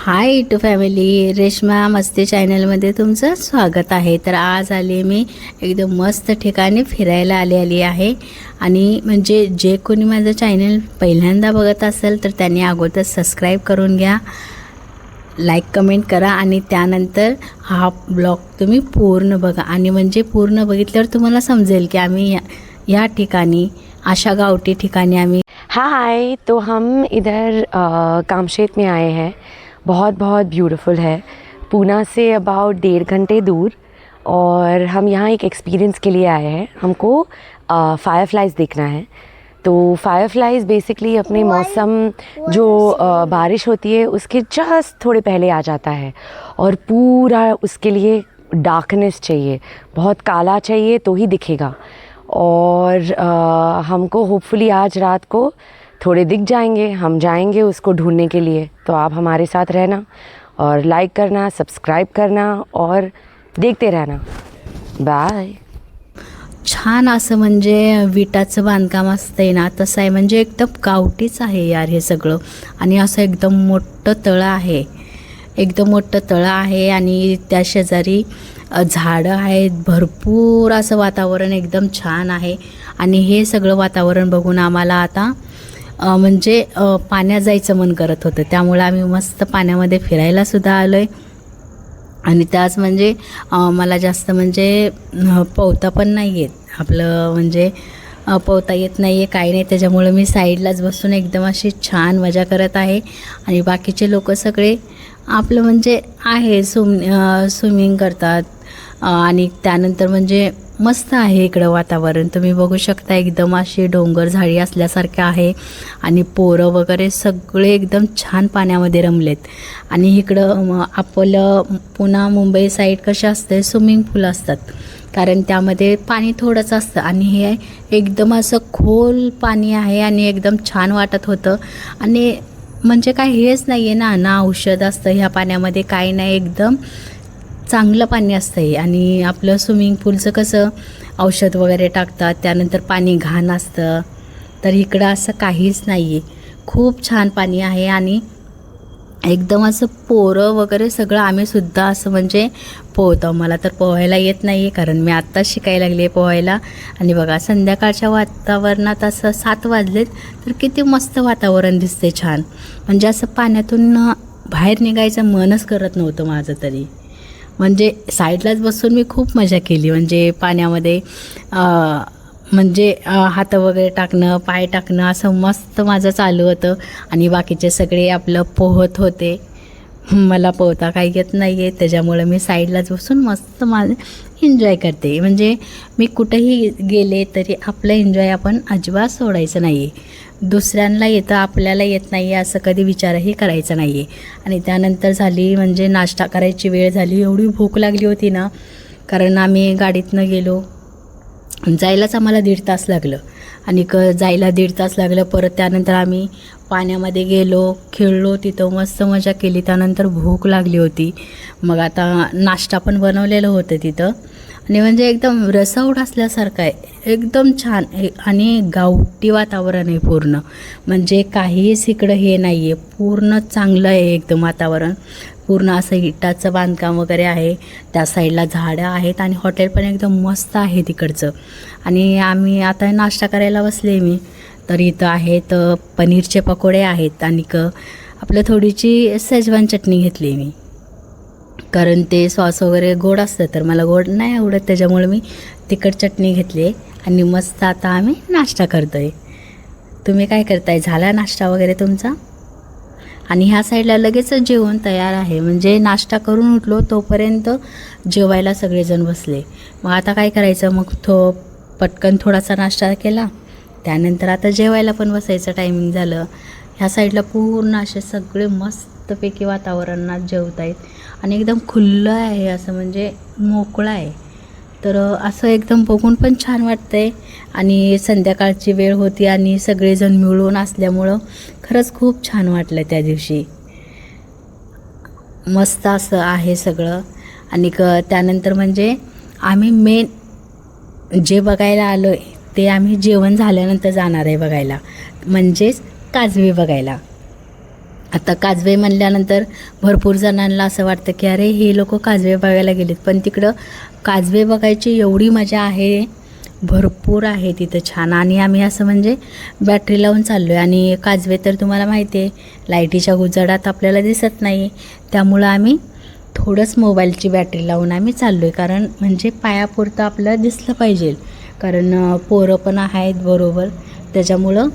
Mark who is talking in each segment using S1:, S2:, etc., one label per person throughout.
S1: High to family, Reshma मस्ती चॅनलमध्ये तुमचं स्वागत आहे. तर आज आले मी एकदम मस्त ठिकाणी फिरायला आली आहे. आणि म्हणजे जे कोणी माझं चॅनल पहिल्यांदा बघत असेल तर त्यांनी अगोदर सबस्क्राईब करून घ्या, लाईक कमेंट करा आणि त्यानंतर हा ब्लॉग तुम्ही पूर्ण बघा. आणि म्हणजे पूर्ण बघितल्यावर तुम्हाला समजेल की आम्ही या ठिकाणी अशा गावठी ठिकाणी आम्ही
S2: हाय। तो हम इधर कामशेत में आए हैं। बहुत बहुत ब्यूटीफुल है। पूना से अबाउट 1.5 घंटे दूर। और हम यहाँ एक एक्सपीरियंस के लिए आए हैं। हमको फायरफ्लाइज देखना है। तो फायरफ्लाइज बेसिकली अपने मौसम जो बारिश होती है उसके जस्ट थोड़े पहले आ जाता है। और पूरा उसके लिए डार्कनेस चाहिए, बहुत काला चाहिए तो ही दिखेगा। और हमको होपफुली आज रात को थोड़े दिख जाएंगे। हम जाएंगे उसको ढूंढने के लिए। तो आप हमारे साथ रहना और लाइक करना, सब्सक्राइब करना और देखते रहना। बाय।
S1: छान असं म्हणजे विटाचं बांधकाम असतंय ना, तसं आहे. म्हणजे एकदम गावठीच आहे यार हे सगळं. आणि असं एकदम मोठं तळं आहे, एकदम मोठं तळं आहे. आणि त्या शेजारी झाडं आहेत, भरपूर असं वातावरण एकदम छान आहे. आणि हे सगळं वातावरण बघून आम्हाला आता म्हणजे पाण्यात जायचं मन करत होतं. त्यामुळे आम्ही मस्त पाण्यामध्ये फिरायलासुद्धा आलो आहे. आणि त्याच म्हणजे मला जास्त म्हणजे पोहता पण नाही येत, आपलं म्हणजे पोहता येत नाही आहे, काही नाही. त्याच्यामुळे मी साईडलाच बसून एकदम अशी छान मजा करत आहे. आणि बाकीचे लोक सगळे आपलं म्हणजे आहे स्विमिंग करतात. आणि त्यानंतर म्हणजे मस्त आहे इकडं वातावरण, तुम्ही बघू शकता. एकदम अशी डोंगर झाडी असल्यासारखं आहे. आणि पोरं वगैरे सगळे एकदम छान पाण्यामध्ये रमलेत. आणि इकडं आपलं पुणा मुंबई साईड कशा असते, स्विमिंग पूल असतात, कारण त्यामध्ये पाणी थोडंच असतं. आणि हे एकदम असं खोल पाणी आहे आणि एकदम छान वाटत होतं. आणि म्हणजे काय हेच नाही आहे ना, ना औषध असतं ह्या पाण्यामध्ये, काही नाही, एकदम चांगलं पाणी असतं हे. आणि आपलं स्विमिंग पूलचं कसं औषध वगैरे टाकतात, त्यानंतर पाणी घाण असतं. तर इकडं असं काहीच नाही आहे, खूप छान पाणी आहे. आणि एकदम असं पोरं वगैरे सगळं, आम्हीसुद्धा असं म्हणजे पोहतो. मला तर पोहायला येत नाही आहे, कारण मी आत्ताच शिकायला लागले पोहायला. आणि बघा संध्याकाळच्या वातावरणात असं 7 वाजलेत तर किती मस्त वातावरण दिसते, छान. म्हणजे असं पाण्यातून बाहेर निघायचं मनच करत नव्हतं माझं तरी. म्हणजे साईडलाच बसून मी खूप मजा केली. म्हणजे पाण्यामध्ये म्हणजे हात वगैरे टाकणं, पाय टाकणं, असं मस्त माझं चालू होतं. आणि बाकीचे सगळे आपलं पोहत होते. मला पोहता काही येत नाही आहे, त्याच्यामुळं मी साईडलाच बसून मस्त माझं एन्जॉय करते. म्हणजे मी कुठेही गेले तरी आपलं एन्जॉय आपण अजिबात सोडायचं नाही आहे. दुसऱ्यांना येतं, आपल्याला येत नाही आहे असं कधी विचारही करायचा नाही आहे. आणि त्यानंतर झाली म्हणजे नाश्ता करायची वेळ झाली. एवढी भूक लागली होती ना, कारण आम्ही गाडीतनं गेलो, जायलाच आम्हाला 1.5 तास लागलं. आणि जायला 1.5 तास लागलं. परत त्यानंतर आम्ही पाण्यामध्ये गेलो, खेळलो, तिथं मस्त मजा केली. त्यानंतर भूक लागली होती. मग आता नाश्ता पण बनवलेलं होतं तिथं. आणि म्हणजे एकदम रसाऊट असल्यासारखं आहे, एकदम छान. आणि गावठी वातावरण आहे पूर्ण. म्हणजे काहीच इकडं हे नाही आहे, पूर्ण चांगलं आहे एकदम वातावरण. पूर्ण असं इटाचं बांधकाम वगैरे आहे, त्या साईडला झाडं आहेत. आणि हॉटेल पण एकदम मस्त आहे तिकडचं. आणि आम्ही आता नाश्ता करायला बसले मी, तर इथं आहेत पनीरचे पकोडे आहेत. आणि आपलं थोडीशी शेजवान चटणी घेतली मी, कारण ते सॉस वगैरे गोड असतं, तर मला गोड नाही आवडत, त्याच्यामुळे मी तिखट चटणी घेतली. आणि मस्त आता आम्ही नाश्ता करतो आहे. तुम्ही काय करताय, झाला नाश्ता वगैरे तुमचा? आणि ह्या साईडला लगेचच जेवण तयार आहे. म्हणजे नाश्ता करून उठलो तोपर्यंत जेवायला सगळेजण बसले. मग आता काय करायचं, मग पटकन थोडासा नाश्ता केला, त्यानंतर आता जेवायला पण बसायचं टायमिंग झालं. ह्या साईडला पूर्ण असे सगळे मस्तपैकी वातावरणात जेवत आहेत. आणि एकदम खुल्लं आहे, असं म्हणजे मोकळं आहे. तर असं एकदम बघून पण छान वाटतं आहे. आणि संध्याकाळची वेळ होती आणि सगळेजण मिळून असल्यामुळं खरंच खूप छान वाटलं त्या दिवशी. मस्त असं आहे सगळं. आणि त्यानंतर म्हणजे आम्ही मेन जे बघायला आलो आहे ते आम्ही जेवण झाल्यानंतर जाणार आहे बघायला, म्हणजेच काजवे बघायला. आता काजवे म्हणल्यानंतर भरपूर जणांना असं वाटतं की अरे हे लोक काजवे बघायला गेलेत, पण तिकडं काजवे बघायची एवढी मजा आहे, भरपूर आहे तिथं छान. आणि आम्ही असं म्हणजे बॅटरी लावून चाललो आहे. आणि काजवे तर तुम्हाला माहिती आहे लाईटीच्या उजेडात आपल्याला दिसत नाही, त्यामुळं आम्ही थोडंच मोबाईलची बॅटरी लावून आम्ही चाललो आहे, कारण म्हणजे पायापुरतं आपल्याला दिसलं पाहिजे, कारण पोरं पण आहेत बरोबर, त्याच्यामुळं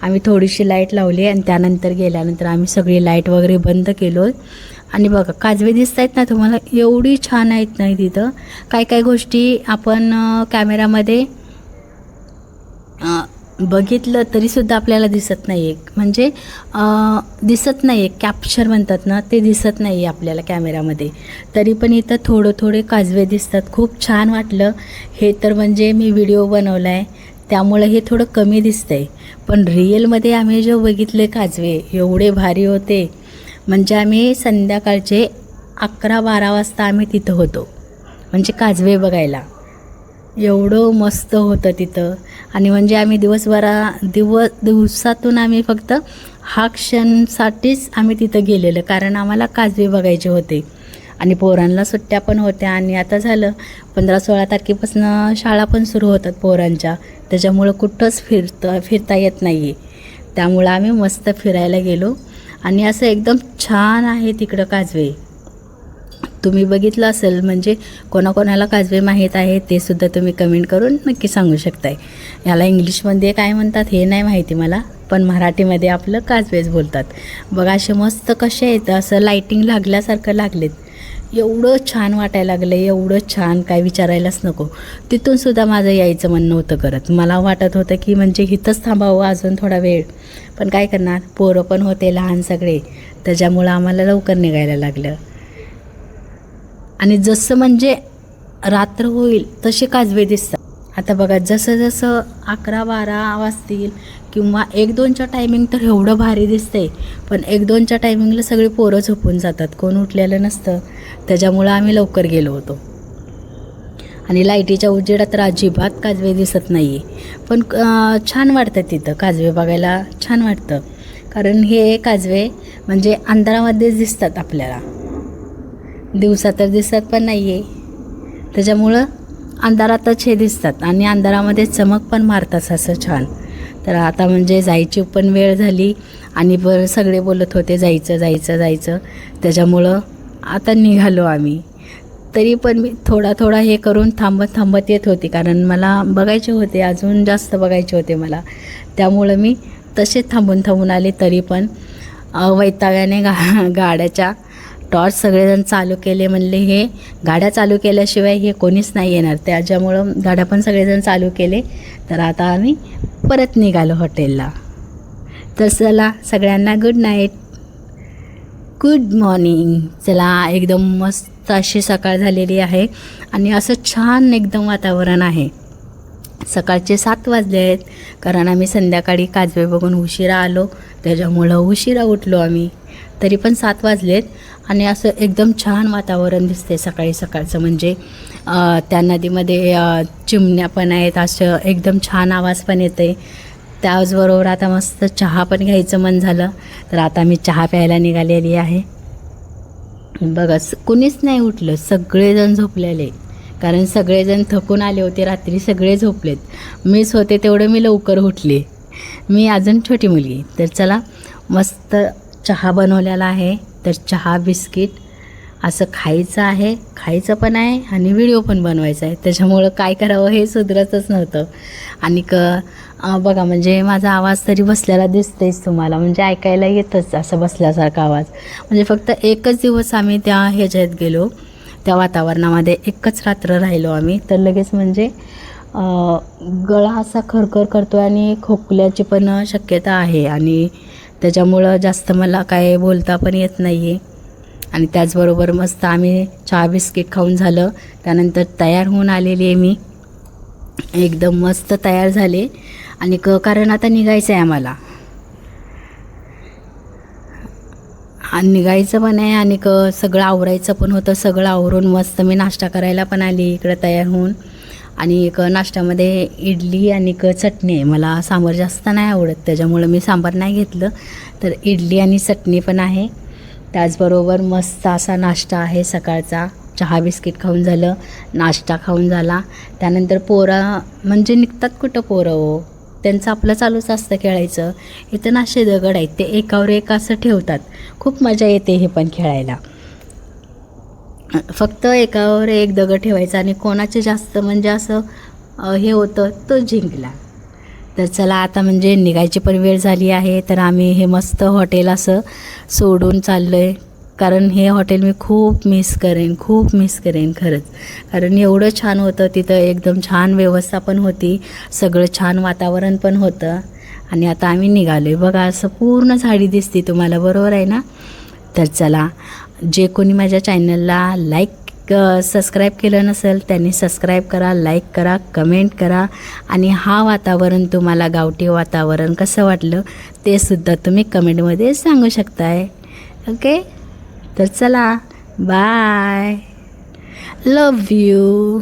S1: आम्ही थोडीशी लाईट लावली आणि त्यानंतर गेल्यानंतर आम्ही सगळी लाईट वगैरे बंद केलो. आणि बघा काजवे दिसत आहेत ना तुम्हाला, एवढी छान आहेत नाही तिथं. काय काय गोष्टी आपण कॅमेरामध्ये बघितलं तरीसुद्धा आपल्याला दिसत नाही आहे, म्हणजे दिसत नाही आहे, कॅप्चर म्हणतात ना ते दिसत नाही आहे आपल्याला कॅमेरामध्ये. तरी पण इथं थोडं थोडे काजवे दिसतात. खूप छान वाटलं. हे तर म्हणजे मी व्हिडिओ बनवला आहे त्यामुळे हे थोडं कमी दिसतं आहे, पण रिअलमध्ये आम्ही जो बघितले काजवे एवढे भारी होते. म्हणजे आम्ही संध्याकाळचे 11-12 वाजता आम्ही तिथं होतो, म्हणजे काजवे बघायला. एवढं मस्त होतं तिथं. आणि म्हणजे आम्ही दिवसातून आम्ही फक्त हा क्षणसाठीच आम्ही तिथं गेलेलं, कारण आम्हाला काजवे बघायचे होते. आणि पोरांना सुट्ट्या पण होत्या आणि आता झालं 15-16 तारखेपासून शाळा पण सुरू होतात पोरांच्या, त्याच्यामुळं कुठंच फिरता येत नाही आहे. त्यामुळं आम्ही मस्त फिरायला गेलो. आणि असं एकदम छान आहे तिकडं काजवे. तुम्ही बघितलं असेल, म्हणजे कोणाकोणाला काजवे माहीत आहे ते सुद्धा तुम्ही कमेंट करून नक्की सांगू शकताय. याला इंग्लिशमध्ये काय म्हणतात हे नाही माहिती मला, पण मराठीमध्ये आपलं काजवेच बोलतात. बघा असे मस्त कसे आहेत, असं लाईटिंग लागल्यासारखं लागलेत. एवढं छान वाटायला लागलं, एवढं छान काय विचारायलाच नको. तिथूनसुद्धा माझं यायचं मन नव्हतं करत. मला वाटत होतं की म्हणजे इथंच थांबावं अजून थोडा वेळ, पण काय करणार, पोरं पण होते लहान सगळे, त्याच्यामुळं आम्हाला लवकर निघायला लागलं. आणि जसं म्हणजे रात्र होईल तसे काजवे दिसतात. आता बघा जसं जसं 11-12 वाजतील किंवा 1-2च्या टायमिंग तर एवढं भारी दिसतंय, पण 1-2च्या टायमिंगला सगळे पोरं झोपून जातात, कोण उठलेलं नसतं, त्याच्यामुळं आम्ही लवकर गेलो होतो. आणि लाईटीच्या उजेडात तर अजिबात काजवे दिसत नाही आहे, पण छान वाटतं तिथं काजवे बघायला, छान वाटतं. कारण हे काजवे म्हणजे अंधारामध्येच दिसतात आपल्याला, दिवसा तर दिसत पण नाही आहे, त्याच्यामुळं अंधारातच हे दिसतात आणि अंधारामध्ये चमक पण मारतात असं छान. तर आता म्हणजे जायची पण वेळ झाली आणि सगळे बोलत होते जायचं जायचं जायचं, त्याच्यामुळं आता निघालो आम्ही. तरी पण मी थोडा हे करून थांबत येत होती, कारण मला बघायचे होते, अजून जास्त बघायचे होते मला, त्यामुळं मी तसे थांबून आले. तरी पण वैतागाने गाड्याच्या टॉर्च सगळेजण चालू केले. म्हणले हे गाड्या चालू केल्याशिवाय हे कोणीच नाही येणार, त्याच्यामुळं गाड्या पण सगळेजण चालू केले. तर आता आम्ही परत निघालो हॉटेलला. तर चला सगळ्यांना गुड नाईट, गुड मॉर्निंग. चला एकदम मस्त अशी सकाळ झालेली आहे आणि असं छान एकदम वातावरण आहे. सकाळचे 7 वाजले आहेत, कारण आम्ही संध्याकाळी काजवे बघून उशिरा आलो, त्याच्यामुळं उशिरा उठलो आम्ही. तरी पण 7 वाजलेत आणि असं एकदम छान वातावरण दिसते सकाळी सकाळचं. म्हणजे त्या नदीमध्ये चिमण्या पण आहेत, असं एकदम छान आवाज पण येते. त्याचबरोबर आता मस्त चहा पण घ्यायचं मन झालं, तर आता मी चहा प्यायला निघालेली आहे. बघा कुणीच नाही उठलं, सगळेजण झोपलेले, कारण सगळेजण थकून आले होते रात्री, सगळे झोपलेत. मीच होते तेवढं मी लवकर उठले, मी अजून छोटी मुलगी. तर चला मस्त चहा बनवलेला आहे, तर चहा बिस्किट असं खायचं पण आहे आणि व्हिडिओ पण बनवायचा आहे, त्याच्यामुळं काय करावं हे सुधरतच नव्हतं. आणि बघा म्हणजे माझा आवाज तरी बसलेला दिसतेच तुम्हाला, म्हणजे ऐकायला येतच असं बसल्यासारखा आवाज. म्हणजे फक्त एकच दिवस आम्ही त्या ह्याच्यात गेलो, त्या वातावरणामध्ये एकच रात्र राहिलो आम्ही, तर लगेच म्हणजे गळा असा खरखर करतो आणि खोकल्याची पण शक्यता आहे, आणि त्याच्यामुळं जास्त मला काय बोलता पण येत नाही आहे. आणि त्याचबरोबर मस्त आम्ही चहा बिस्किट खाऊन झालं, त्यानंतर तयार होऊन आलेली आहे मी, एकदम मस्त तयार झाले. आणि कारण आता निघायचं आहे आम्हाला, आणि निघायचं पण आहे आणि सगळं आवरायचं पण होतं. सगळं आवरून मस्त मी नाश्ता करायला पण आली इकडं तयार होऊन. आणि एक नाश्त्यामध्ये इडली आणि एक चटणी आहे. मला सांबार जास्त नाही आवडत, त्याच्यामुळं मी सांबार नाही घेतलं. तर इडली आणि चटणी पण आहे. त्याचबरोबर मस्त असा नाश्ता आहे सकाळचा. चहा बिस्किट खाऊन झालं, नाश्ता खाऊन झाला. त्यानंतर पोरं म्हणजे निघतात कुठं पोरं हो, त्यांचं आपलं चालूच असतं खेळायचं. इथं ना असे दगड आहेत, ते एकावर एक असं ठेवतात. खूप मजा येते हे पण खेळायला. फक्त एकावर एक दगड ठेवायचा आणि कोणाचे जास्त म्हणजे असं हे होतं तो जिंकला. तर चला आता म्हणजे निघायची पण वेळ झाली आहे. तर आम्ही हे मस्त हॉटेल असं सोडून चाललो आहे, कारण हे हॉटेल मी खूप मिस करेन खरंच. कारण एवढं छान होतं तिथं, एकदम छान व्यवस्था पण होती, सगळं छान वातावरण पण होतं. आणि आता आम्ही निघालो आहे बघा, असं पूर्ण झाडी दिसते तुम्हाला, बरोबर आहे ना. तर चला, जे कोणी माझ्या चॅनलला सबस्क्राईब केलं नसेल त्यांनी सबस्क्राईब करा, लाईक करा, कमेंट करा. आणि हा वातावरण तुम्हाला गावठी वातावरण कसं वाटलं ते सुद्धा तुम्ही कमेंटमध्ये सांगू शकताय. ओके, तर चला, बाय, लव यू.